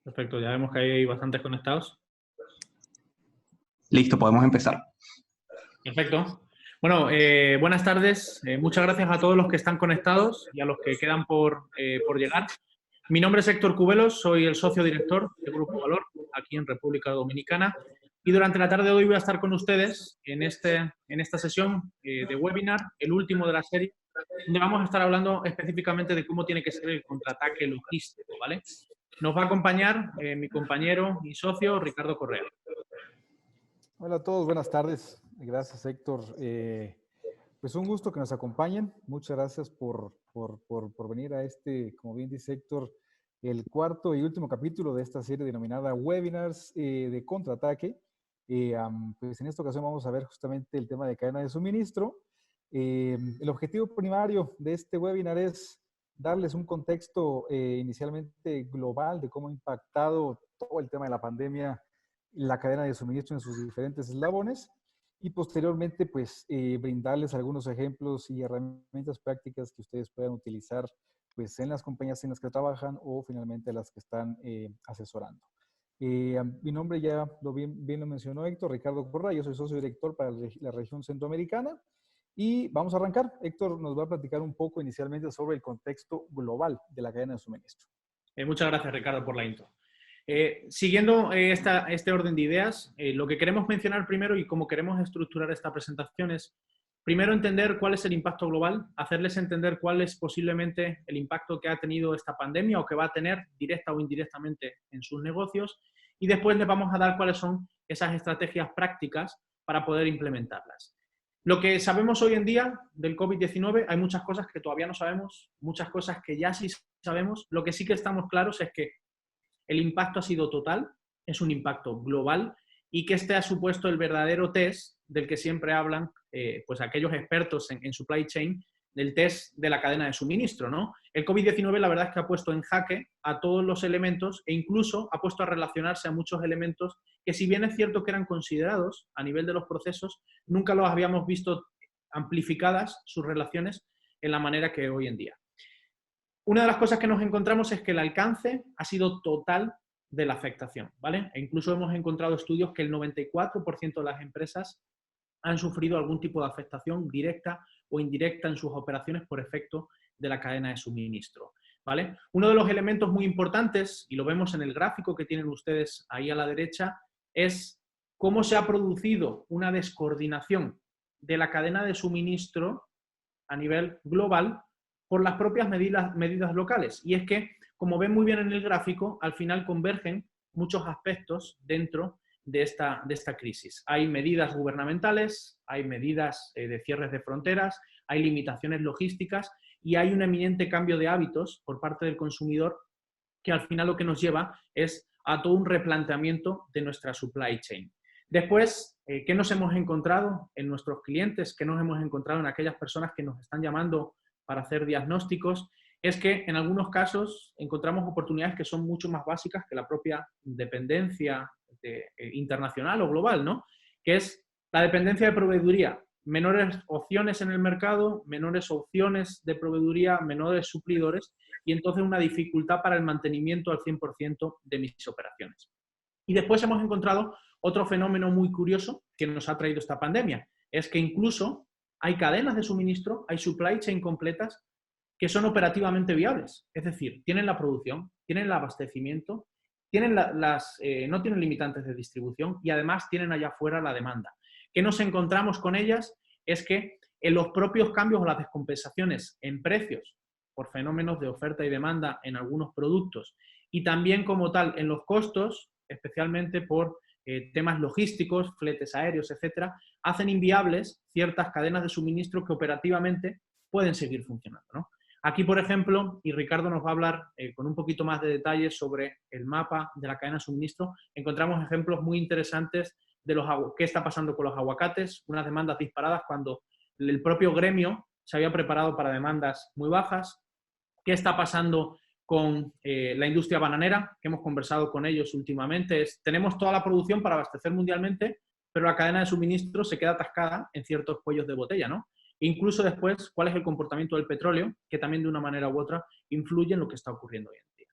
Perfecto, ya vemos que hay bastantes conectados. Listo, podemos empezar. Perfecto. Bueno, buenas tardes. Muchas gracias a todos los que están conectados y a los que quedan por llegar. Mi nombre es Héctor Cubelos, soy el socio director de Grupo Valor aquí en República Dominicana y durante la tarde de hoy voy a estar con ustedes en esta sesión de webinar, el último de la serie, donde vamos a estar hablando específicamente de cómo tiene que ser el contraataque logístico, ¿vale? Nos va a acompañar mi compañero y socio Ricardo Correa. Hola a todos, buenas tardes. Gracias, Héctor. Pues un gusto que nos acompañen. Muchas gracias por venir a como bien dice Héctor, el cuarto y último capítulo de esta serie denominada Webinars de Contraataque. Pues en esta ocasión vamos a ver justamente el tema de cadena de suministro. El objetivo primario de este webinar es darles un contexto inicialmente global de cómo ha impactado todo el tema de la pandemia la cadena de suministro en sus diferentes eslabones y posteriormente pues brindarles algunos ejemplos y herramientas prácticas que ustedes puedan utilizar pues en las compañías en las que trabajan o finalmente las que están asesorando. Mi nombre ya bien lo mencionó Héctor, Ricardo Correa, yo soy socio director para la región centroamericana y vamos a arrancar. Héctor nos va a platicar un poco inicialmente sobre el contexto global de la cadena de suministro. Muchas gracias Ricardo por la intro. Siguiendo este orden de ideas, lo que queremos mencionar primero y cómo queremos estructurar esta presentación es, primero, entender cuál es el impacto global, hacerles entender cuál es posiblemente el impacto que ha tenido esta pandemia o que va a tener directa o indirectamente en sus negocios y después les vamos a dar cuáles son esas estrategias prácticas para poder implementarlas. Lo que sabemos hoy en día del COVID-19, hay muchas cosas que todavía no sabemos, muchas cosas que ya sí sabemos. Lo que sí que estamos claros es que el impacto ha sido total, es un impacto global y que este ha supuesto el verdadero test del que siempre hablan pues aquellos expertos en supply chain, del test de la cadena de suministro, ¿no? El COVID-19 la verdad es que ha puesto en jaque a todos los elementos e incluso ha puesto a relacionarse a muchos elementos que, si bien es cierto que eran considerados a nivel de los procesos, nunca los habíamos visto amplificadas sus relaciones en la manera que hoy en día. Una de las cosas que nos encontramos es que el alcance ha sido total de la afectación, ¿vale? E incluso hemos encontrado estudios que el 94% de las empresas han sufrido algún tipo de afectación directa o indirecta en sus operaciones por efecto de la cadena de suministro, ¿vale? Uno de los elementos muy importantes, y lo vemos en el gráfico que tienen ustedes ahí a la derecha, es cómo se ha producido una descoordinación de la cadena de suministro a nivel global por las propias medidas locales. Y es que, como ven muy bien en el gráfico, al final convergen muchos aspectos dentro de esta crisis. Hay medidas gubernamentales, hay medidas de cierres de fronteras, hay limitaciones logísticas y hay un eminente cambio de hábitos por parte del consumidor que al final lo que nos lleva es a todo un replanteamiento de nuestra supply chain. Después, ¿qué nos hemos encontrado en nuestros clientes? ¿Qué nos hemos encontrado en aquellas personas que nos están llamando para hacer diagnósticos? Es que en algunos casos encontramos oportunidades que son mucho más básicas que la propia dependencia internacional o global, ¿no? Que es la dependencia de proveeduría. Menores opciones en el mercado, menores opciones de proveeduría, menores suplidores y entonces una dificultad para el mantenimiento al 100% de mis operaciones. Y después hemos encontrado otro fenómeno muy curioso que nos ha traído esta pandemia. Es que incluso hay cadenas de suministro, hay supply chain completas que son operativamente viables. Es decir, tienen la producción, tienen el abastecimiento, tienen no tienen limitantes de distribución y además tienen allá afuera la demanda. ¿Qué nos encontramos con ellas? Es que en los propios cambios o las descompensaciones en precios por fenómenos de oferta y demanda en algunos productos y también como tal en los costos, especialmente por temas logísticos, fletes aéreos, etcétera, hacen inviables ciertas cadenas de suministro que operativamente pueden seguir funcionando, ¿no? Aquí, por ejemplo, y Ricardo nos va a hablar con un poquito más de detalles sobre el mapa de la cadena de suministro, encontramos ejemplos muy interesantes de qué está pasando con los aguacates, unas demandas disparadas cuando el propio gremio se había preparado para demandas muy bajas, qué está pasando con la industria bananera, que hemos conversado con ellos últimamente, tenemos toda la producción para abastecer mundialmente, pero la cadena de suministro se queda atascada en ciertos cuellos de botella, ¿no? Incluso después, cuál es el comportamiento del petróleo, que también de una manera u otra influye en lo que está ocurriendo hoy en día.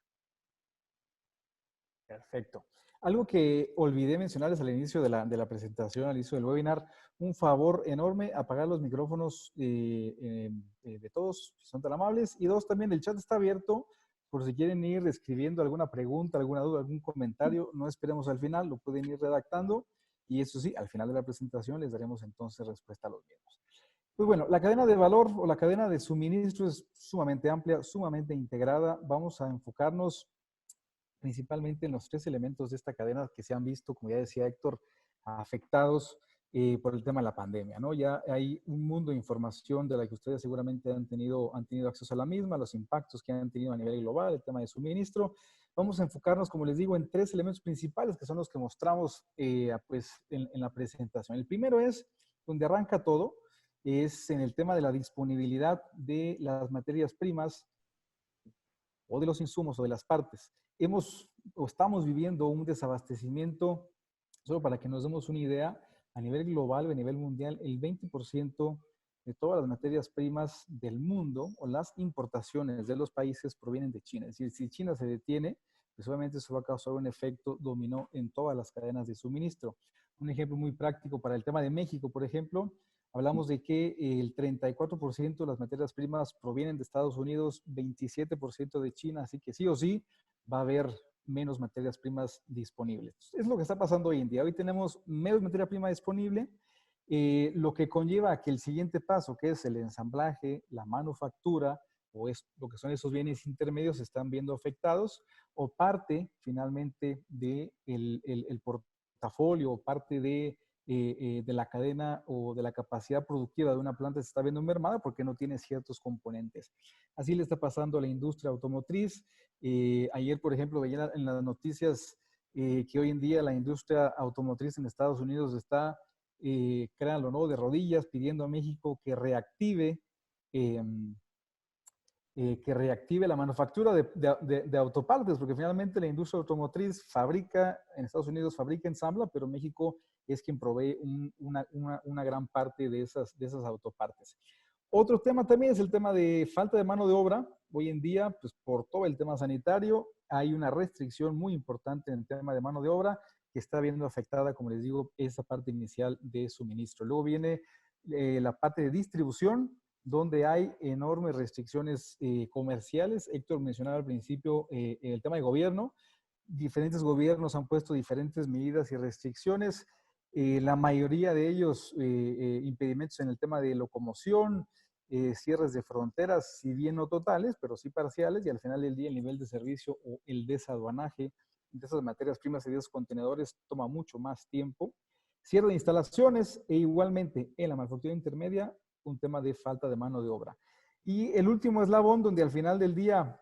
Perfecto. Algo que olvidé mencionarles al inicio de la presentación, al inicio del webinar, un favor enorme, apagar los micrófonos de todos, si son tan amables. Y dos, también el chat está abierto por si quieren ir escribiendo alguna pregunta, alguna duda, algún comentario. No esperemos al final, lo pueden ir redactando. Y eso sí, al final de la presentación les daremos entonces respuesta a los mismos. Pues bueno, la cadena de valor o la cadena de suministro es sumamente amplia, sumamente integrada. Vamos a enfocarnos principalmente en los tres elementos de esta cadena que se han visto, como ya decía Héctor, afectados por el tema de la pandemia, ¿no? Ya hay un mundo de información de la que ustedes seguramente han tenido acceso a la misma, los impactos que han tenido a nivel global, el tema de suministro. Vamos a enfocarnos, como les digo, en tres elementos principales que son los que mostramos pues, en la presentación. El primero es, donde arranca todo, es en el tema de la disponibilidad de las materias primas o de los insumos o de las partes. Estamos viviendo un desabastecimiento, solo para que nos demos una idea, a nivel global o a nivel mundial, el 20% de todas las materias primas del mundo o las importaciones de los países provienen de China. Es decir, si China se detiene, pues obviamente eso va a causar un efecto dominó en todas las cadenas de suministro. Un ejemplo muy práctico para el tema de México, por ejemplo, hablamos de que el 34% de las materias primas provienen de Estados Unidos, 27% de China, así que sí o sí va a haber menos materias primas disponibles. Es lo que está pasando hoy en día. Hoy tenemos menos materia prima disponible, lo que conlleva a que el siguiente paso, que es el ensamblaje, la manufactura, o es lo que son esos bienes intermedios, se están viendo afectados, o parte finalmente del el portafolio, o parte de la cadena o de la capacidad productiva de una planta se está viendo mermada porque no tiene ciertos componentes. Así le está pasando a la industria automotriz. Ayer, por ejemplo, veía en las noticias que hoy en día la industria automotriz en Estados Unidos está, créanlo, ¿no?, de rodillas pidiendo a México eh, que reactive la manufactura de autopartes, porque finalmente la industria automotriz fabrica, en Estados Unidos fabrica, ensambla, pero México es quien provee una gran parte de esas autopartes. Otro tema también es el tema de falta de mano de obra. Hoy en día, pues por todo el tema sanitario, hay una restricción muy importante en el tema de mano de obra que está viendo afectada, como les digo, esa parte inicial de suministro. Luego viene la parte de distribución, donde hay enormes restricciones comerciales. Héctor mencionaba al principio el tema de gobierno. Diferentes gobiernos han puesto diferentes medidas y restricciones. La mayoría de ellos impedimentos en el tema de locomoción, cierres de fronteras, si bien no totales, pero sí parciales, y al final del día el nivel de servicio o el desaduanaje de esas materias primas y de esos contenedores toma mucho más tiempo. Cierre de instalaciones e igualmente en la manufactura intermedia un tema de falta de mano de obra. Y el último eslabón donde al final del día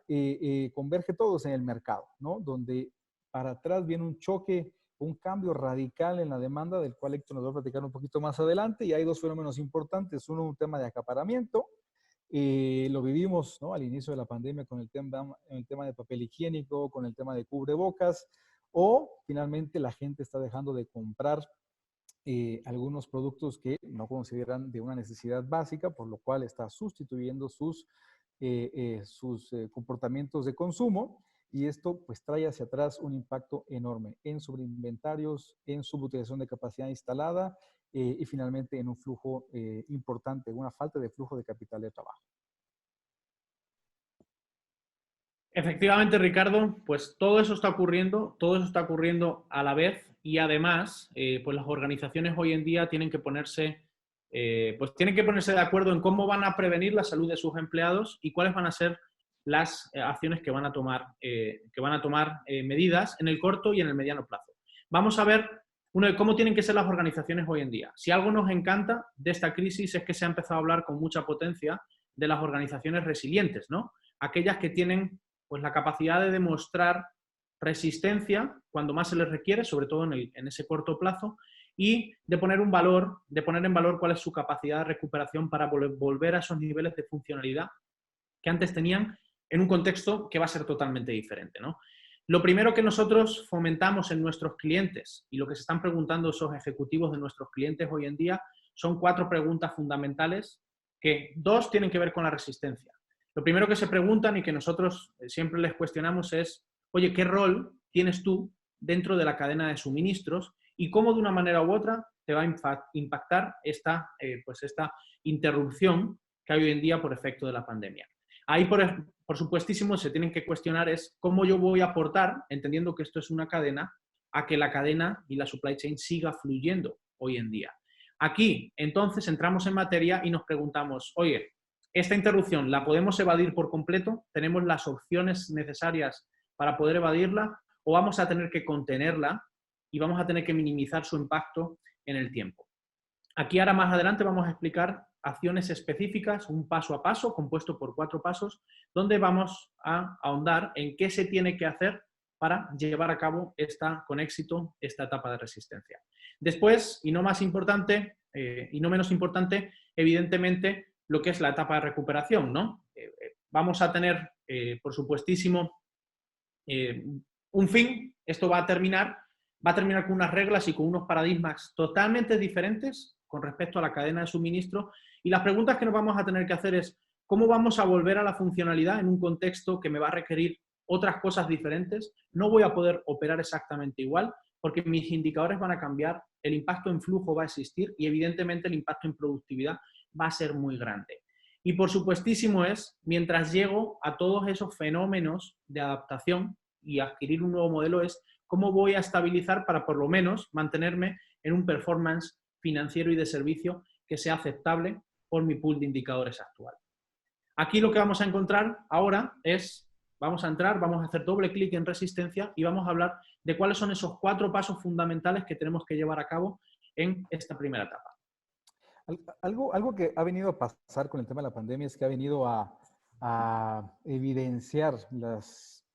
converge todos en el mercado, ¿no? Donde para atrás viene un choque, un cambio radical en la demanda, del cual Héctor nos va a platicar un poquito más adelante, y hay dos fenómenos importantes. Uno, un tema de acaparamiento, lo vivimos, ¿no?, al inicio de la pandemia con el tema de papel higiénico, con el tema de cubrebocas, o finalmente la gente está dejando de comprar algunos productos que no consideran de una necesidad básica, por lo cual está sustituyendo sus comportamientos de consumo, y esto pues trae hacia atrás un impacto enorme en sobreinventarios, en subutilización de capacidad instalada y finalmente en un flujo importante, una falta de flujo de capital de trabajo. Efectivamente, Ricardo, pues todo eso está ocurriendo a la vez, y además, pues las organizaciones hoy en día tienen que ponerse de acuerdo en cómo van a prevenir la salud de sus empleados y cuáles van a ser las acciones que van a tomar, medidas en el corto y en el mediano plazo. Vamos a ver cómo tienen que ser las organizaciones hoy en día. Si algo nos encanta de esta crisis es que se ha empezado a hablar con mucha potencia de las organizaciones resilientes, ¿no? Aquellas que tienen pues la capacidad de demostrar resistencia cuando más se les requiere, sobre todo en ese corto plazo, y de poner en valor cuál es su capacidad de recuperación para volver a esos niveles de funcionalidad que antes tenían en un contexto que va a ser totalmente diferente, ¿no? Lo primero que nosotros fomentamos en nuestros clientes, y lo que se están preguntando esos ejecutivos de nuestros clientes hoy en día, son 4 preguntas fundamentales, que 2 tienen que ver con la resistencia. Lo primero que se preguntan y que nosotros siempre les cuestionamos es, oye, ¿qué rol tienes tú dentro de la cadena de suministros y cómo de una manera u otra te va a impactar pues esta interrupción que hay hoy en día por efecto de la pandemia. Ahí, por supuestísimo, se tienen que cuestionar es cómo yo voy a aportar, entendiendo que esto es una cadena, a que la cadena y la supply chain siga fluyendo hoy en día. Aquí, entonces, entramos en materia y nos preguntamos, oye, ¿esta interrupción la podemos evadir por completo? ¿Tenemos las opciones necesarias para poder evadirla? ¿O vamos a tener que contenerla y vamos a tener que minimizar su impacto en el tiempo? Aquí ahora más adelante vamos a explicar acciones específicas, un paso a paso, compuesto por 4 pasos, donde vamos a ahondar en qué se tiene que hacer para llevar a cabo con éxito esta etapa de resistencia. Después, y no más importante, y no menos importante, evidentemente, lo que es la etapa de recuperación, ¿no? Vamos a tener, por supuestísimo, un fin, esto va a terminar con unas reglas y con unos paradigmas totalmente diferentes con respecto a la cadena de suministro, y las preguntas que nos vamos a tener que hacer es ¿cómo vamos a volver a la funcionalidad en un contexto que me va a requerir otras cosas diferentes? No voy a poder operar exactamente igual porque mis indicadores van a cambiar, el impacto en flujo va a existir y evidentemente el impacto en productividad va a ser muy grande. Y por supuestísimo es, mientras llego a todos esos fenómenos de adaptación y adquirir un nuevo modelo, es cómo voy a estabilizar para por lo menos mantenerme en un performance financiero y de servicio que sea aceptable por mi pool de indicadores actual. Aquí lo que vamos a encontrar ahora es, vamos a hacer doble clic en resistencia y vamos a hablar de cuáles son esos 4 pasos fundamentales que tenemos que llevar a cabo en esta primera etapa. Algo que ha venido a pasar con el tema de la pandemia es que ha venido a evidenciar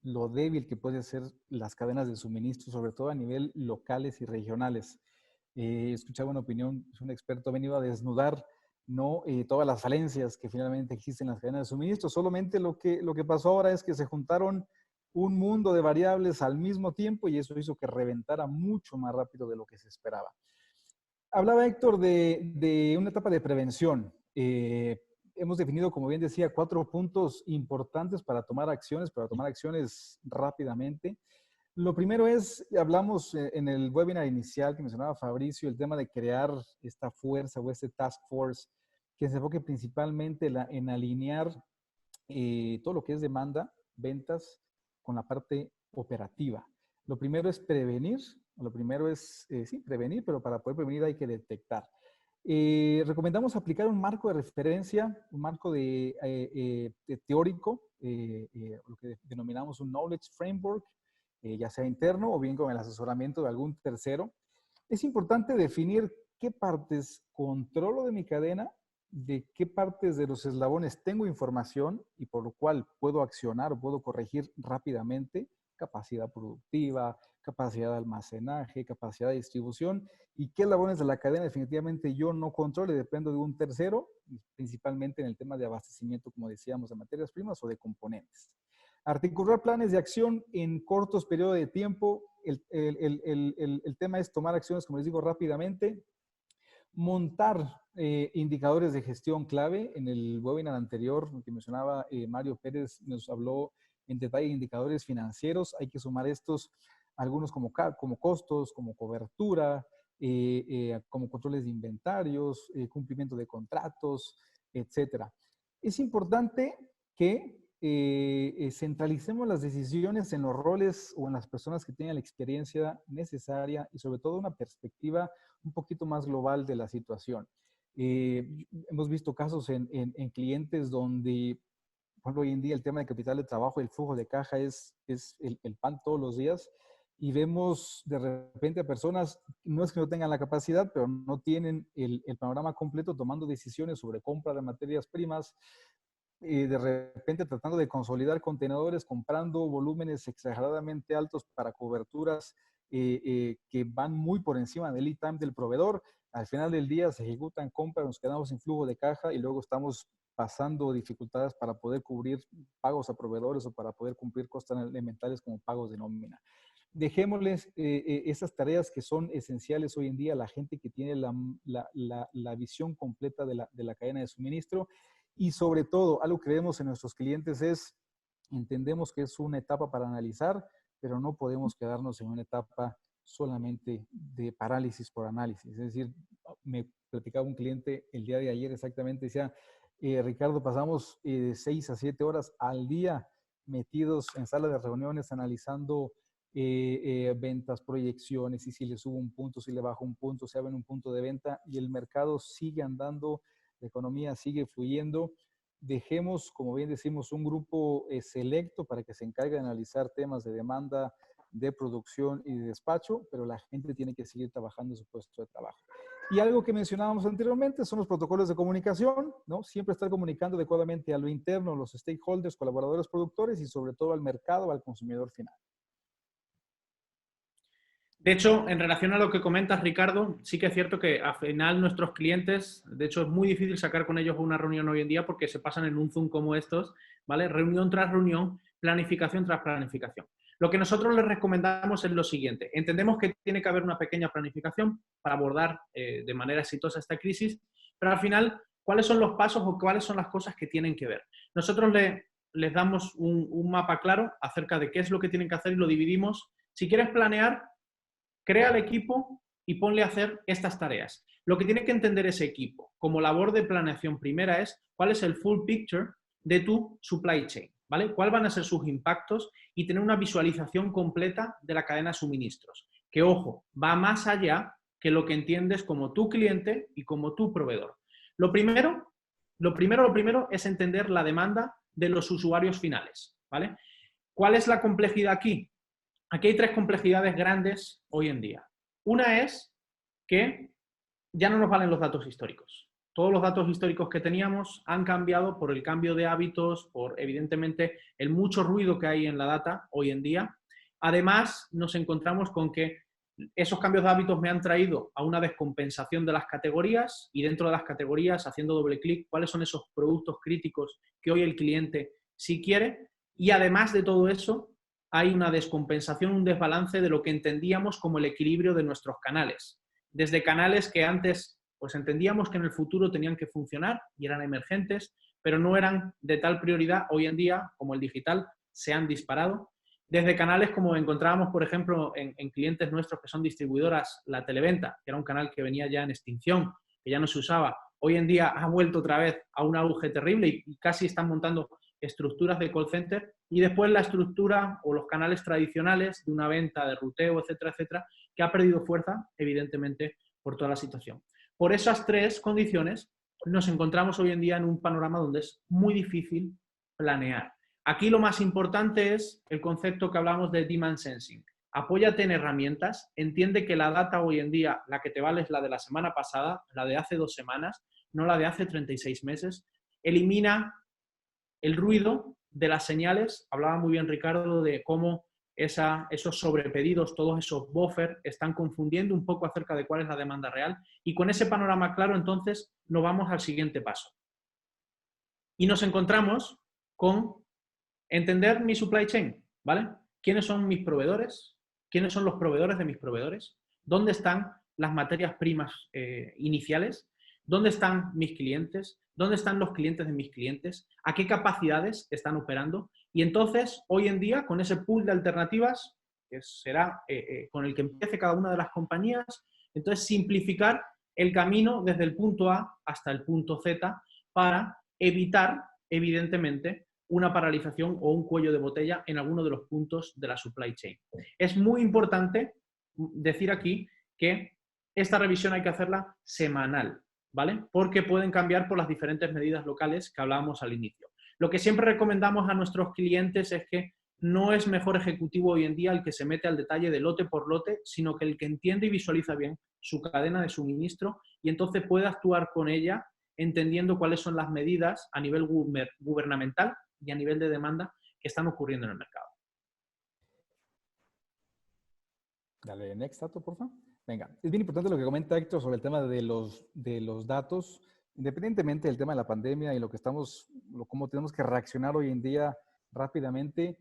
lo débil que pueden ser las cadenas de suministro, sobre todo a nivel locales y regionales. Escuchaba una opinión, un experto ha venido a desnudar no todas las falencias que finalmente existen en las cadenas de suministro. Solamente lo que pasó ahora es que se juntaron un mundo de variables al mismo tiempo y eso hizo que reventara mucho más rápido de lo que se esperaba. Hablaba Héctor de una etapa de prevención. Hemos definido, como bien decía, 4 puntos importantes para tomar acciones rápidamente. Lo primero es, hablamos en el webinar inicial que mencionaba Fabricio, el tema de crear esta fuerza o este task force que se enfoque principalmente en alinear todo lo que es demanda, ventas, con la parte operativa. Lo primero es prevenir, sí, prevenir, pero para poder prevenir hay que detectar. Recomendamos aplicar un marco de referencia, un marco de teórico, lo que denominamos un knowledge framework, ya sea interno o bien con el asesoramiento de algún tercero. Es importante definir qué partes controlo de mi cadena, de qué partes de los eslabones tengo información y por lo cual puedo accionar o puedo corregir rápidamente, capacidad productiva, capacidad de almacenaje, capacidad de distribución, y qué eslabones de la cadena definitivamente yo no controlo y dependo de un tercero, principalmente en el tema de abastecimiento, como decíamos, de materias primas o de componentes. Articular planes de acción en cortos periodos de tiempo. El tema es tomar acciones, como les digo, rápidamente. Montar indicadores de gestión clave. En el webinar anterior que mencionaba Mario Pérez nos habló en detalle de indicadores financieros. Hay que sumar estos, algunos como costos, como cobertura, como controles de inventarios, cumplimiento de contratos, etcétera. Es importante que centralicemos las decisiones en los roles o en las personas que tengan la experiencia necesaria y sobre todo una perspectiva un poquito más global de la situación. Hemos visto casos en clientes donde, bueno, hoy en día el tema de capital de trabajo y el flujo de caja es el pan todos los días, y vemos de repente a personas, no es que no tengan la capacidad, pero no tienen el panorama completo, tomando decisiones sobre compra de materias primas, de repente tratando de consolidar contenedores, comprando volúmenes exageradamente altos para coberturas que van muy por encima del lead time del proveedor. Al final del día se ejecutan compras, nos quedamos sin flujo de caja y luego estamos pasando dificultades para poder cubrir pagos a proveedores o para poder cumplir costos elementales como pagos de nómina. Dejémosles esas tareas que son esenciales hoy en día a la gente que tiene la visión completa de la cadena de suministro. Y sobre todo, algo que vemos en nuestros clientes es, entendemos que es una etapa para analizar, pero no podemos quedarnos en una etapa solamente de parálisis por análisis. Es decir, me platicaba un cliente el día de ayer exactamente, decía, Ricardo, pasamos 6 a 7 horas al día metidos en sala de reuniones analizando ventas, proyecciones, y si le subo un punto, si le bajo un punto, si abre un punto de venta, y el mercado sigue andando, la economía sigue fluyendo. Dejemos, como bien decimos, un grupo selecto para que se encargue de analizar temas de demanda, de producción y de despacho, pero la gente tiene que seguir trabajando en su puesto de trabajo. Y algo que mencionábamos anteriormente son los protocolos de comunicación, ¿no? Siempre estar comunicando adecuadamente a lo interno, los stakeholders, colaboradores, productores y sobre todo al mercado, al consumidor final. De hecho, en relación a lo que comentas, Ricardo, sí que es cierto que al final nuestros clientes, de hecho es muy difícil sacar con ellos una reunión hoy en día porque se pasan en un Zoom como estos, ¿vale? Reunión tras reunión, planificación tras planificación. Lo que nosotros les recomendamos es lo siguiente. Entendemos que tiene que haber una pequeña planificación para abordar de manera exitosa esta crisis, pero al final, ¿cuáles son los pasos o cuáles son las cosas que tienen que ver? Nosotros les damos un mapa claro acerca de qué es lo que tienen que hacer y lo dividimos. Si quieres planear, crea el equipo y ponle a hacer estas tareas. Lo que tiene que entender ese equipo como labor de planeación primera es cuál es el full picture de tu supply chain, ¿vale? ¿Cuáles van a ser sus impactos? Y tener una visualización completa de la cadena de suministros. Que, ojo, va más allá que lo que entiendes como tu cliente y como tu proveedor. Lo primero es entender la demanda de los usuarios finales, ¿vale? ¿Cuál es la complejidad aquí? Aquí hay tres complejidades grandes hoy en día. Una es que ya no nos valen los datos históricos. Todos los datos históricos que teníamos han cambiado por el cambio de hábitos, por evidentemente el mucho ruido que hay en la data hoy en día. Además, nos encontramos con que esos cambios de hábitos me han traído a una descompensación de las categorías y dentro de las categorías, haciendo doble clic, cuáles son esos productos críticos que hoy el cliente sí quiere. Y además de todo eso, hay una descompensación, un desbalance de lo que entendíamos como el equilibrio de nuestros canales. Desde canales que antes pues entendíamos que en el futuro tenían que funcionar y eran emergentes, pero no eran de tal prioridad, hoy en día, como el digital, se han disparado. Desde canales como encontrábamos, por ejemplo, en clientes nuestros que son distribuidoras, la televenta, que era un canal que venía ya en extinción, que ya no se usaba, hoy en día ha vuelto otra vez a un auge terrible y casi están montando estructuras de call center, y después la estructura o los canales tradicionales de una venta, de ruteo, etcétera, etcétera, que ha perdido fuerza, evidentemente, por toda la situación. Por esas tres condiciones, nos encontramos hoy en día en un panorama donde es muy difícil planear. Aquí lo más importante es el concepto que hablamos de demand sensing. Apóyate en herramientas, entiende que la data hoy en día, la que te vale es la de la semana pasada, la de hace 2 semanas, no la de hace 36 meses. Elimina el ruido de las señales. Hablaba muy bien Ricardo de cómo esos sobrepedidos, todos esos buffers, están confundiendo un poco acerca de cuál es la demanda real. Y con ese panorama claro, entonces, nos vamos al siguiente paso. Y nos encontramos con entender mi supply chain, ¿vale? ¿Quiénes son mis proveedores? ¿Quiénes son los proveedores de mis proveedores? ¿Dónde están las materias primas iniciales? ¿Dónde están mis clientes? ¿Dónde están los clientes de mis clientes? ¿A qué capacidades están operando? Y entonces, hoy en día, con ese pool de alternativas, que será con el que empiece cada una de las compañías, entonces simplificar el camino desde el punto A hasta el punto Z para evitar, evidentemente, una paralización o un cuello de botella en alguno de los puntos de la supply chain. Es muy importante decir aquí que esta revisión hay que hacerla semanal, ¿vale? Porque pueden cambiar por las diferentes medidas locales que hablábamos al inicio. Lo que siempre recomendamos a nuestros clientes es que no es mejor ejecutivo hoy en día el que se mete al detalle de lote por lote, sino que el que entiende y visualiza bien su cadena de suministro y entonces puede actuar con ella entendiendo cuáles son las medidas a nivel gubernamental y a nivel de demanda que están ocurriendo en el mercado. Dale, next dato, por favor. Venga, es bien importante lo que comenta Héctor sobre el tema de los datos, independientemente del tema de la pandemia y lo que estamos, cómo tenemos que reaccionar hoy en día rápidamente.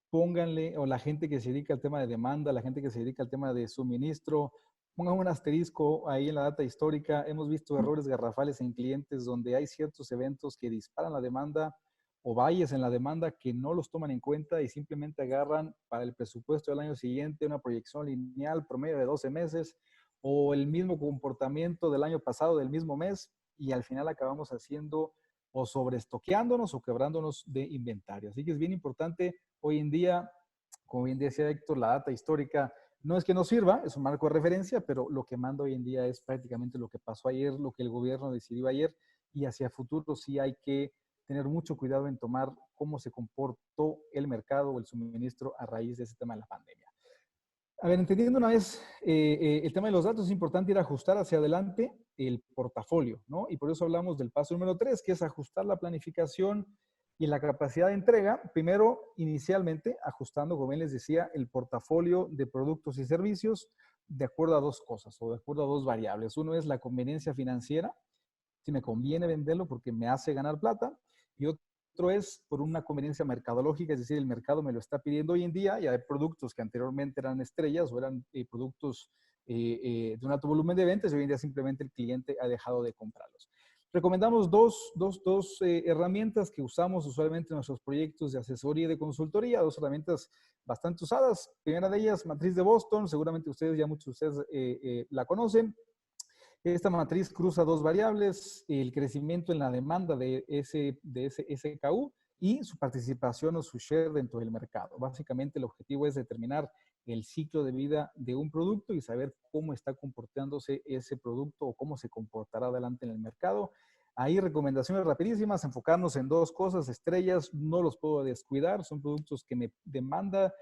Pónganle, o la gente que se dedica al tema de demanda, la gente que se dedica al tema de suministro, pongan un asterisco ahí en la data histórica. Hemos visto errores garrafales en clientes donde hay ciertos eventos que disparan la demanda o valles en la demanda que no los toman en cuenta y simplemente agarran para el presupuesto del año siguiente una proyección lineal promedio de 12 meses o el mismo comportamiento del año pasado del mismo mes y al final acabamos haciendo o sobreestoqueándonos o quebrándonos de inventario. Así que es bien importante hoy en día, como bien decía Héctor, la data histórica no es que no sirva, es un marco de referencia, pero lo que manda hoy en día es prácticamente lo que pasó ayer, lo que el gobierno decidió ayer, y hacia futuro sí hay que tener mucho cuidado en tomar cómo se comportó el mercado o el suministro a raíz de ese tema de la pandemia. A ver, entendiendo una vez el tema de los datos, es importante ir a ajustar hacia adelante el portafolio, ¿no? Y por eso hablamos del paso número 3, que es ajustar la planificación y la capacidad de entrega. Primero, inicialmente, ajustando, como bien les decía, el portafolio de productos y servicios de acuerdo a dos cosas o de acuerdo a dos variables. Uno es la conveniencia financiera, si me conviene venderlo porque me hace ganar plata, y otro es por una conveniencia mercadológica, es decir, el mercado me lo está pidiendo hoy en día y hay productos que anteriormente eran estrellas o eran productos de un alto volumen de ventas y hoy en día simplemente el cliente ha dejado de comprarlos. Recomendamos dos herramientas que usamos usualmente en nuestros proyectos de asesoría y de consultoría, dos herramientas bastante usadas. Primera de ellas, matriz de Boston, seguramente ustedes, ya muchos de ustedes la conocen. Esta matriz cruza dos variables, el crecimiento en la demanda de ese SKU y su participación o su share dentro del mercado. Básicamente el objetivo es determinar el ciclo de vida de un producto y saber cómo está comportándose ese producto o cómo se comportará adelante en el mercado. Ahí recomendaciones rapidísimas, enfocarnos en dos cosas, estrellas, no los puedo descuidar, son productos que me demanda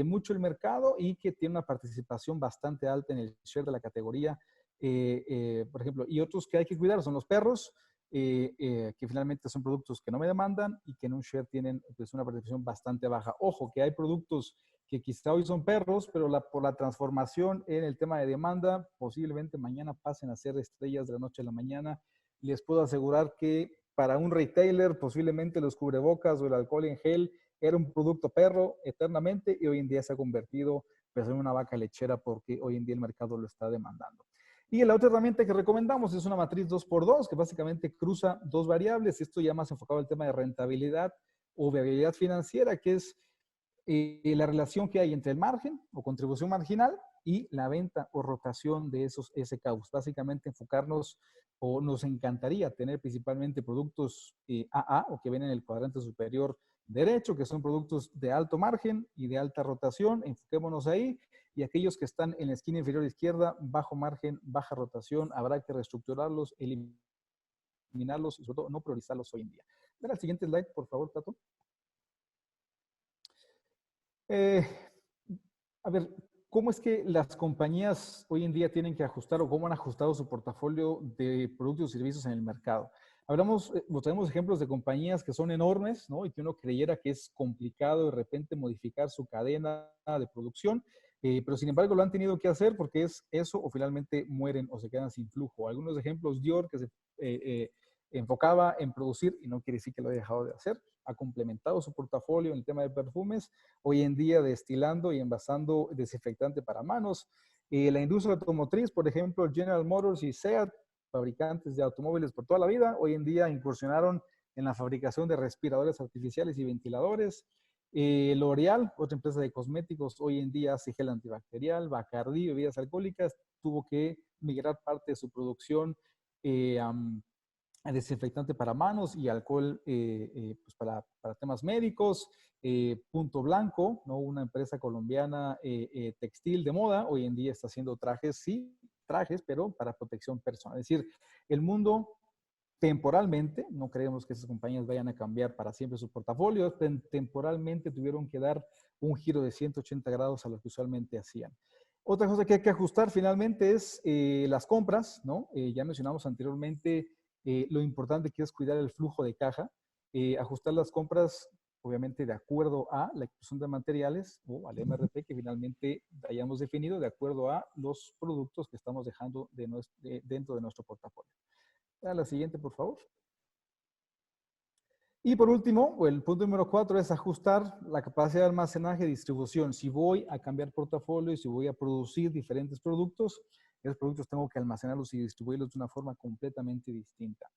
mucho el mercado y que tienen una participación bastante alta en el share de la categoría. Por ejemplo, y otros que hay que cuidar son los perros, que finalmente son productos que no me demandan y que en un share tienen pues, una participación bastante baja. Ojo, que hay productos que quizá hoy son perros, pero por la transformación en el tema de demanda, posiblemente mañana pasen a ser estrellas de la noche a la mañana. Les puedo asegurar que para un retailer, posiblemente los cubrebocas o el alcohol en gel era un producto perro eternamente y hoy en día se ha convertido pues, en una vaca lechera porque hoy en día el mercado lo está demandando. Y la otra herramienta que recomendamos es una matriz 2x2, que básicamente cruza dos variables. Esto ya más enfocado al tema de rentabilidad o viabilidad financiera, que es la relación que hay entre el margen o contribución marginal y la venta o rotación de esos SKUs. Básicamente enfocarnos o nos encantaría tener principalmente productos AA o que ven en el cuadrante superior derecho, que son productos de alto margen y de alta rotación. Enfoquémonos ahí. Y aquellos que están en la esquina inferior izquierda, bajo margen, baja rotación, habrá que reestructurarlos, eliminarlos y sobre todo no priorizarlos hoy en día. Ven al siguiente slide, por favor, Tato. A ver, ¿cómo es que las compañías hoy en día tienen que ajustar o cómo han ajustado su portafolio de productos y servicios en el mercado? Hablamos, tenemos ejemplos de compañías que son enormes, ¿no? Y que uno creyera que es complicado de repente modificar su cadena de producción, pero sin embargo lo han tenido que hacer porque es eso o finalmente mueren o se quedan sin flujo. Algunos ejemplos, Dior, que se enfocaba en producir y no quiere decir que lo haya dejado de hacer, ha complementado su portafolio en el tema de perfumes, hoy en día destilando y envasando desinfectante para manos. La industria automotriz, por ejemplo, General Motors y SEAT, fabricantes de automóviles por toda la vida, hoy en día incursionaron en la fabricación de respiradores artificiales y ventiladores. L'Oreal, otra empresa de cosméticos, hoy en día hace gel antibacterial. Bacardi, bebidas alcohólicas, tuvo que migrar parte de su producción desinfectante para manos y alcohol pues para temas médicos. Punto Blanco, ¿no? Una empresa colombiana textil de moda, hoy en día está haciendo trajes, sí, trajes, pero para protección personal. Es decir, el mundo temporalmente, no creemos que esas compañías vayan a cambiar para siempre su portafolio, temporalmente tuvieron que dar un giro de 180 grados a lo que usualmente hacían. Otra cosa que hay que ajustar finalmente es las compras, ¿no? Ya mencionamos anteriormente lo importante que es cuidar el flujo de caja, ajustar las compras, obviamente, de acuerdo a la adquisición de materiales o al MRP que finalmente hayamos definido de acuerdo a los productos que estamos dejando dentro de nuestro portafolio. A la siguiente, por favor. Y por último, el punto número 4 es ajustar la capacidad de almacenaje y distribución. Si voy a cambiar portafolio y si voy a producir diferentes productos, esos productos tengo que almacenarlos y distribuirlos de una forma completamente distinta.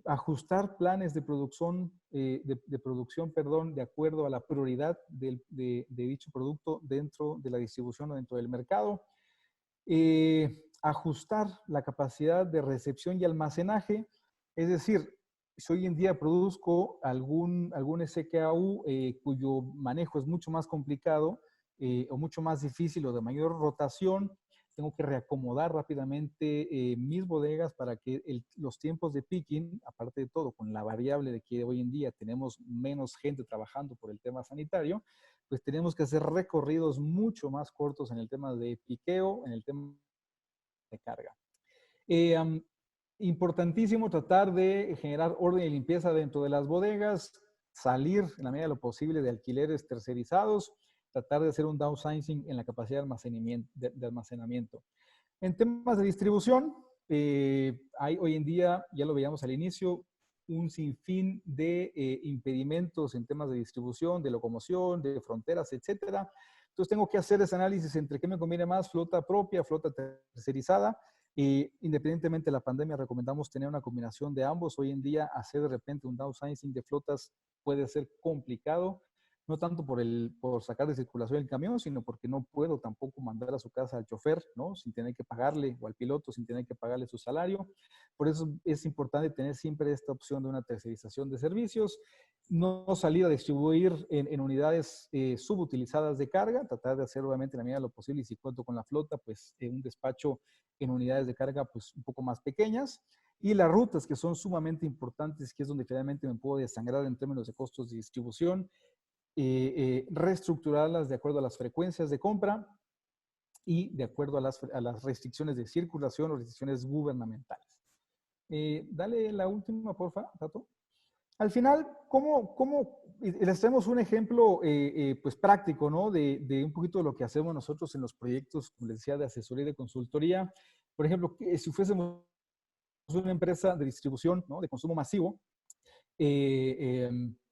ajustar planes de producción, de acuerdo a la prioridad de dicho producto dentro de la distribución o dentro del mercado. Ajustar la capacidad de recepción y almacenaje, es decir, si hoy en día produzco algún SKU cuyo manejo es mucho más complicado o mucho más difícil o de mayor rotación, tengo que reacomodar rápidamente mis bodegas para que los tiempos de picking, aparte de todo, con la variable de que hoy en día tenemos menos gente trabajando por el tema sanitario, pues tenemos que hacer recorridos mucho más cortos en el tema de piqueo, en el tema de carga. Importantísimo tratar de generar orden y limpieza dentro de las bodegas, salir en la medida de lo posible de alquileres tercerizados, tratar de hacer un downsizing en la capacidad de almacenamiento. En temas de distribución, hay hoy en día, ya lo veíamos al inicio, un sinfín de impedimentos en temas de distribución, de locomoción, de fronteras, etcétera. Entonces tengo que hacer ese análisis entre qué me conviene más, flota propia, flota tercerizada. Independientemente de la pandemia, recomendamos tener una combinación de ambos. Hoy en día, hacer de repente un downsizing de flotas puede ser complicado, no tanto por sacar de circulación el camión, sino porque no puedo tampoco mandar a su casa al chofer, ¿no? Sin tener que pagarle, o al piloto sin tener que pagarle su salario. Por eso es importante tener siempre esta opción de una tercerización de servicios, no salir a distribuir en unidades subutilizadas de carga, tratar de hacer obviamente en la medida de lo posible, y si cuento con la flota, pues un despacho en unidades de carga pues un poco más pequeñas. Y las rutas que son sumamente importantes, que es donde finalmente me puedo desangrar en términos de costos de distribución, reestructurarlas de acuerdo a las frecuencias de compra y de acuerdo a las restricciones de circulación o restricciones gubernamentales. Dale la última, porfa, Tato. Al final, les traemos un ejemplo pues práctico, ¿no? De un poquito de lo que hacemos nosotros en los proyectos, como les decía, de asesoría y de consultoría. Por ejemplo, si fuésemos una empresa de distribución, ¿no? De consumo masivo,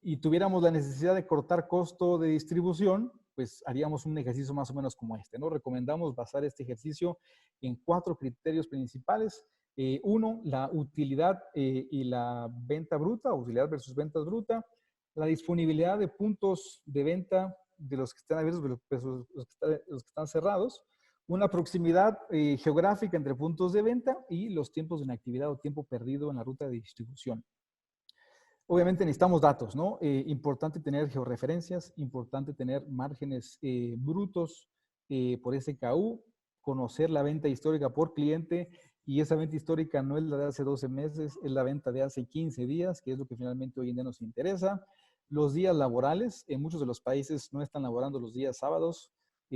y tuviéramos la necesidad de cortar costo de distribución, pues haríamos un ejercicio más o menos como este, ¿no? Recomendamos basar este ejercicio en 4 criterios principales. Uno, la utilidad y la venta bruta, utilidad versus ventas bruta, la disponibilidad de puntos de venta de los que están abiertos, de los que están cerrados, una proximidad geográfica entre puntos de venta y los tiempos de inactividad o tiempo perdido en la ruta de distribución. Obviamente necesitamos datos, ¿no? Importante tener georreferencias, importante tener márgenes brutos por SKU, conocer la venta histórica por cliente, y esa venta histórica no es la de hace 12 meses, es la venta de hace 15 días, que es lo que finalmente hoy en día nos interesa. Los días laborales, en muchos de los países no están laborando los días sábados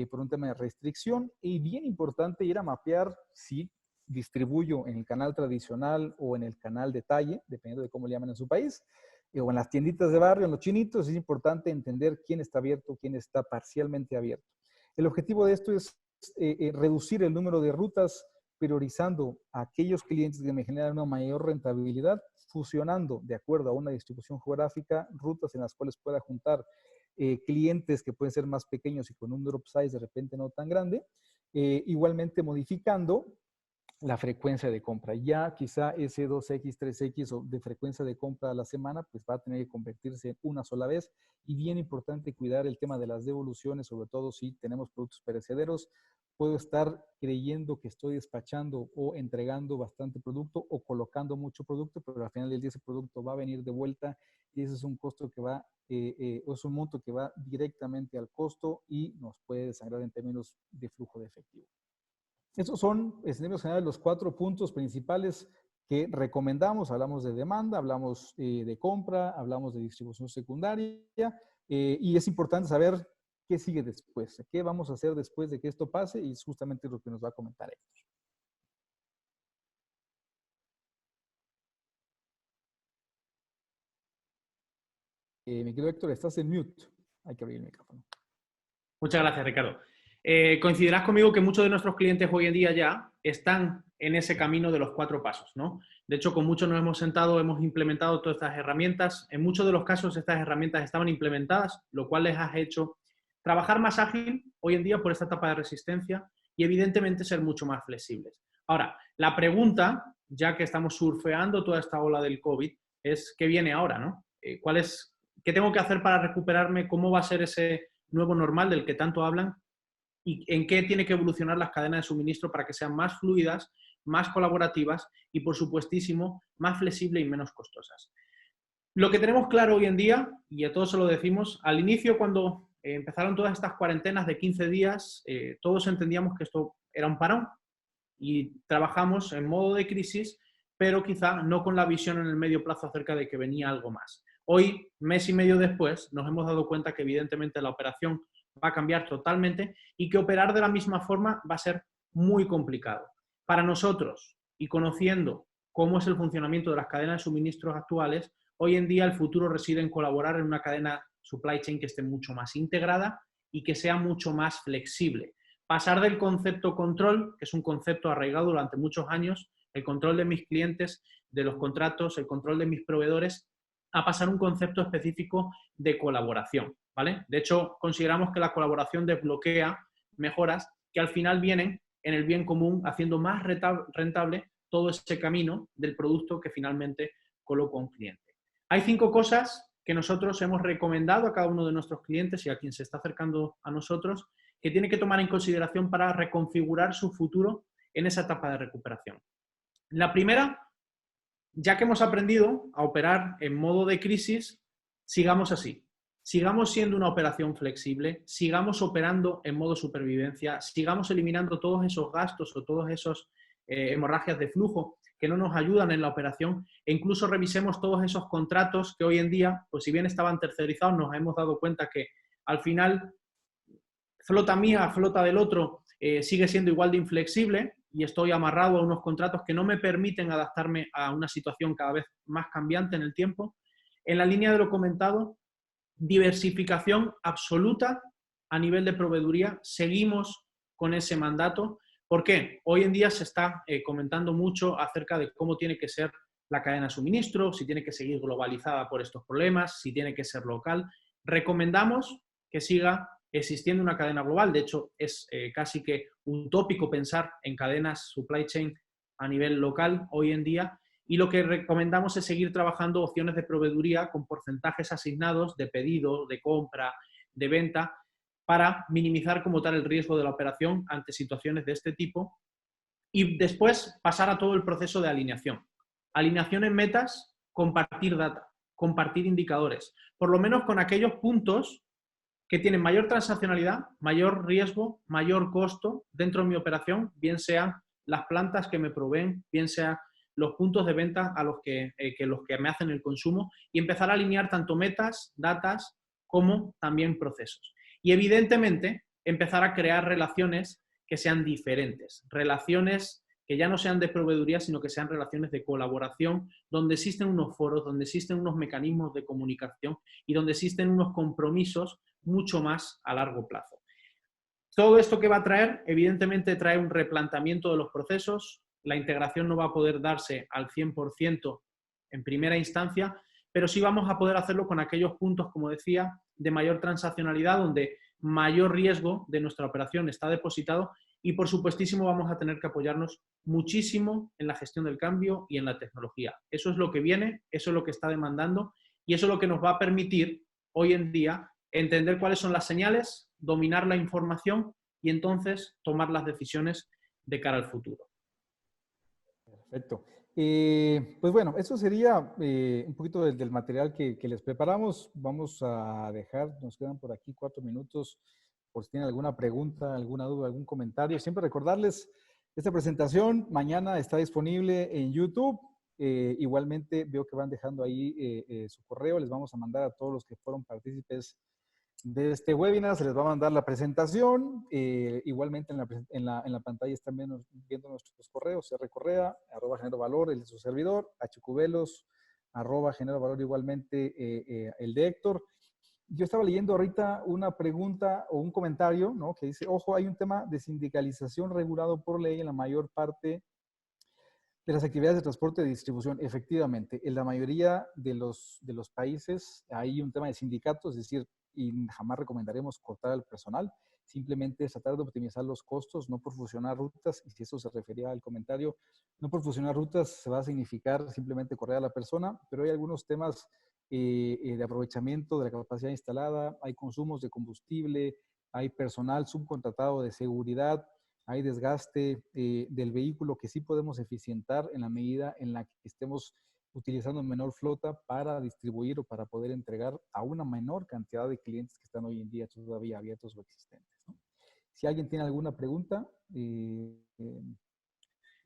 por un tema de restricción, y bien importante ir a mapear si distribuyo en el canal tradicional o en el canal detalle, dependiendo de cómo le llaman en su país, o en las tienditas de barrio, en los chinitos. Es importante entender quién está abierto, quién está parcialmente abierto. El objetivo de esto es reducir el número de rutas, priorizando a aquellos clientes que me generan una mayor rentabilidad, fusionando de acuerdo a una distribución geográfica, rutas en las cuales pueda juntar clientes que pueden ser más pequeños y con un drop size de repente no tan grande, igualmente modificando la frecuencia de compra. Ya quizá ese 2X, 3X o de frecuencia de compra a la semana, pues va a tener que convertirse en una sola vez. Y bien importante cuidar el tema de las devoluciones, sobre todo si tenemos productos perecederos. Puedo estar creyendo que estoy despachando o entregando bastante producto o colocando mucho producto, pero al final del día ese producto va a venir de vuelta, y ese es un costo que va, es un monto que va directamente al costo y nos puede desangrar en términos de flujo de efectivo. Estos son, en términos generales, los 4 puntos principales que recomendamos. Hablamos de demanda, hablamos de compra, hablamos de distribución secundaria, y es importante saber qué sigue después, qué vamos a hacer después de que esto pase, y es justamente lo que nos va a comentar Héctor. Mi querido Héctor, estás en mute. Hay que abrir el micrófono. Muchas gracias, Ricardo. Coincidirás conmigo que muchos de nuestros clientes hoy en día ya están en ese camino de los 4 pasos, ¿no? De hecho, con muchos nos hemos sentado, hemos implementado todas estas herramientas. En muchos de los casos estas herramientas estaban implementadas, lo cual les ha hecho trabajar más ágil hoy en día por esta etapa de resistencia y evidentemente ser mucho más flexibles. Ahora, la pregunta ya que estamos surfeando toda esta ola del COVID, es qué viene ahora, ¿no? ¿Qué tengo que hacer para recuperarme? ¿Cómo va a ser ese nuevo normal del que tanto hablan? ¿Y en qué tiene que evolucionar las cadenas de suministro para que sean más fluidas, más colaborativas y, por supuestísimo, más flexibles y menos costosas? Lo que tenemos claro hoy en día, y a todos se lo decimos, al inicio cuando empezaron todas estas cuarentenas de 15 días, todos entendíamos que esto era un parón y trabajamos en modo de crisis, pero quizá no con la visión en el medio plazo acerca de que venía algo más. Hoy, mes y medio después, nos hemos dado cuenta que evidentemente la operación va a cambiar totalmente y que operar de la misma forma va a ser muy complicado. Para nosotros, y conociendo cómo es el funcionamiento de las cadenas de suministros actuales, hoy en día el futuro reside en colaborar en una cadena supply chain que esté mucho más integrada y que sea mucho más flexible. Pasar del concepto control, que es un concepto arraigado durante muchos años, el control de mis clientes, de los contratos, el control de mis proveedores, a pasar a un concepto específico de colaboración, ¿vale? De hecho, consideramos que la colaboración desbloquea mejoras que al final vienen en el bien común, haciendo más rentable todo ese camino del producto que finalmente coloca un cliente. Hay 5 cosas que nosotros hemos recomendado a cada uno de nuestros clientes y a quien se está acercando a nosotros, que tiene que tomar en consideración para reconfigurar su futuro en esa etapa de recuperación. La primera, ya que hemos aprendido a operar en modo de crisis, sigamos así. Sigamos siendo una operación flexible, sigamos operando en modo supervivencia, sigamos eliminando todos esos gastos o todas esas hemorragias de flujo que no nos ayudan en la operación e incluso revisemos todos esos contratos que hoy en día, pues si bien estaban tercerizados, nos hemos dado cuenta que al final flota mía, flota del otro, sigue siendo igual de inflexible y estoy amarrado a unos contratos que no me permiten adaptarme a una situación cada vez más cambiante en el tiempo. En la línea de lo comentado, diversificación absoluta a nivel de proveeduría. Seguimos con ese mandato. ¿Por qué? Hoy en día se está comentando mucho acerca de cómo tiene que ser la cadena de suministro, si tiene que seguir globalizada por estos problemas, si tiene que ser local. Recomendamos que siga existiendo una cadena global. De hecho, es casi que utópico pensar en cadenas supply chain a nivel local hoy en día. Y lo que recomendamos es seguir trabajando opciones de proveeduría con porcentajes asignados de pedido, de compra, de venta, para minimizar como tal el riesgo de la operación ante situaciones de este tipo. Y después pasar a todo el proceso de alineación. Alineación en metas, compartir data, compartir indicadores, por lo menos con aquellos puntos que tienen mayor transaccionalidad, mayor riesgo, mayor costo dentro de mi operación, bien sean las plantas que me proveen, bien sean los puntos de venta a los que me hacen el consumo y empezar a alinear tanto metas, datas, como también procesos. Y evidentemente empezar a crear relaciones que sean diferentes, relaciones que ya no sean de proveeduría, sino que sean relaciones de colaboración, donde existen unos foros, donde existen unos mecanismos de comunicación y donde existen unos compromisos mucho más a largo plazo. Todo esto que va a traer, evidentemente trae un replanteamiento de los procesos, la integración no va a poder darse al 100% en primera instancia, pero sí vamos a poder hacerlo con aquellos puntos, como decía, de mayor transaccionalidad, donde mayor riesgo de nuestra operación está depositado y, por supuestísimo, vamos a tener que apoyarnos muchísimo en la gestión del cambio y en la tecnología. Eso es lo que viene, eso es lo que está demandando y eso es lo que nos va a permitir hoy en día entender cuáles son las señales, dominar la información y entonces tomar las decisiones de cara al futuro. Perfecto. Pues bueno, eso sería un poquito del material que les preparamos. Vamos a dejar, nos quedan por aquí 4 minutos, por si tienen alguna pregunta, alguna duda, algún comentario. Siempre recordarles, esta presentación mañana está disponible en YouTube. Igualmente veo que van dejando ahí su correo. Les vamos a mandar a todos los que fueron partícipes de este webinar, se les va a mandar la presentación. Igualmente en la pantalla están viendo nuestros correos: rcorrea, @generovalor, el de su servidor, hcubelos, @generovalor, igualmente el de Héctor. Yo estaba leyendo ahorita una pregunta o un comentario, ¿no?, que dice: ojo, hay un tema de sindicalización regulado por ley en la mayor parte de las actividades de transporte y distribución. Efectivamente, en la mayoría de los países hay un tema de sindicatos, es decir, y jamás recomendaremos cortar al personal. simplemente es tratar de optimizar los costos, no por fusionar rutas, y si eso se refería al comentario, no por fusionar rutas se va a significar simplemente correr a la persona, pero hay algunos temas de aprovechamiento de la capacidad instalada, hay consumos de combustible, hay personal subcontratado de seguridad, hay desgaste del vehículo que sí podemos eficientar en la medida en la que estemos utilizando menor flota para distribuir o para poder entregar a una menor cantidad de clientes que están hoy en día todavía abiertos o existentes, ¿no? Si alguien tiene alguna pregunta. De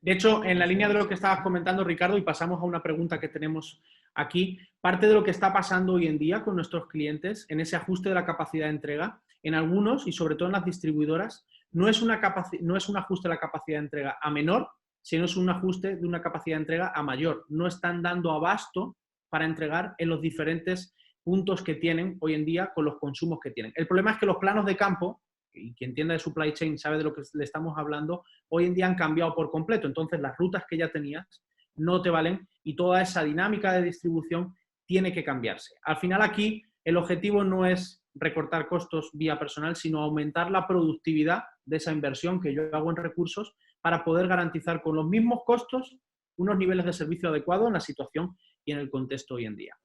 hecho, en la línea de lo que estabas comentando, Ricardo, y pasamos a una pregunta que tenemos aquí, parte de lo que está pasando hoy en día con nuestros clientes en ese ajuste de la capacidad de entrega, en algunos y sobre todo en las distribuidoras, no es un ajuste de la capacidad de entrega a menor, sino es un ajuste de una capacidad de entrega a mayor. No están dando abasto para entregar en los diferentes puntos que tienen hoy en día con los consumos que tienen. El problema es que los planos de campo, y quien entienda de supply chain sabe de lo que le estamos hablando, hoy en día han cambiado por completo. Entonces, las rutas que ya tenías no te valen y toda esa dinámica de distribución tiene que cambiarse. Al final, aquí, el objetivo no es recortar costos vía personal, sino aumentar la productividad de esa inversión que yo hago en recursos para poder garantizar con los mismos costos unos niveles de servicio adecuados en la situación y en el contexto hoy en día.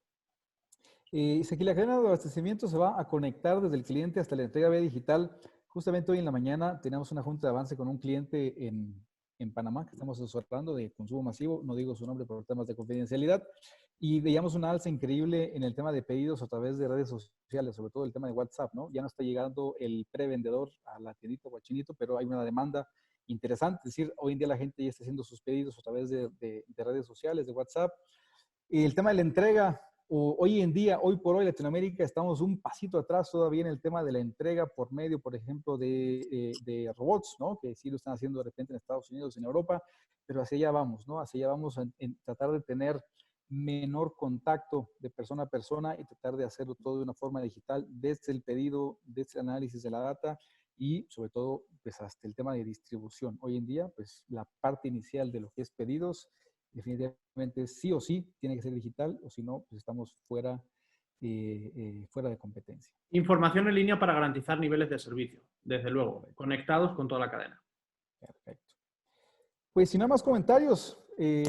Si la cadena de abastecimiento se va a conectar desde el cliente hasta la entrega vía digital. Justamente hoy en la mañana tenemos una junta de avance con un cliente en Panamá que estamos asesorando de consumo masivo, no digo su nombre por temas de confidencialidad, y veíamos una alza increíble en el tema de pedidos a través de redes sociales, sobre todo el tema de WhatsApp, ¿no? Ya no está llegando el prevendedor a la tiendita o al chinito, pero hay una demanda interesante. Es decir, hoy en día la gente ya está haciendo sus pedidos a través de redes sociales, de WhatsApp. Y el tema de la entrega, hoy en día, hoy por hoy, Latinoamérica, estamos un pasito atrás todavía en el tema de la entrega por medio, por ejemplo, de robots, ¿no? Que sí lo están haciendo de repente en Estados Unidos, en Europa, pero hacia allá vamos, ¿no? Hacia allá vamos en tratar de tener menor contacto de persona a persona y tratar de hacerlo todo de una forma digital, desde el pedido, desde el análisis de la data y sobre todo, pues hasta el tema de distribución. Hoy en día, pues la parte inicial de lo que es pedidos, definitivamente sí o sí tiene que ser digital, o si no, pues estamos fuera de competencia. Información en línea para garantizar niveles de servicio, desde luego, conectados con toda la cadena. Perfecto. Pues sin nada más comentarios,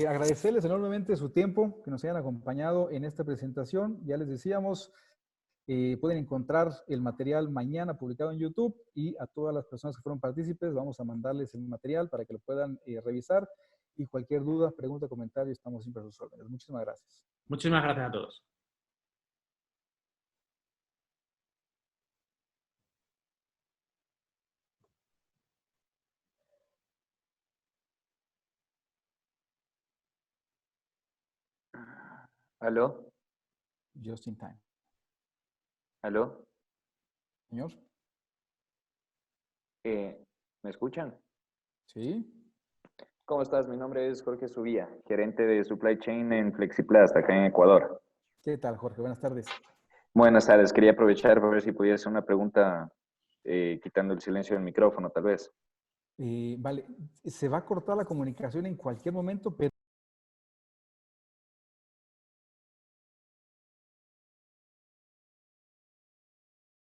agradecerles enormemente su tiempo, que nos hayan acompañado en esta presentación. Ya les decíamos, pueden encontrar el material mañana publicado en YouTube y a todas las personas que fueron partícipes vamos a mandarles el material para que lo puedan revisar y cualquier duda, pregunta, comentario, estamos siempre a sus órdenes. Muchísimas gracias. Muchísimas gracias a todos. ¿Aló? Just in time. ¿Aló? Señor. ¿Me escuchan? Sí. ¿Cómo estás? Mi nombre es Jorge Subía, gerente de Supply Chain en Flexiplast, acá en Ecuador. ¿Qué tal, Jorge? Buenas tardes. Buenas tardes. Quería aprovechar para ver si podía hacer una pregunta quitando el silencio del micrófono, tal vez. Vale, se va a cortar la comunicación en cualquier momento, pero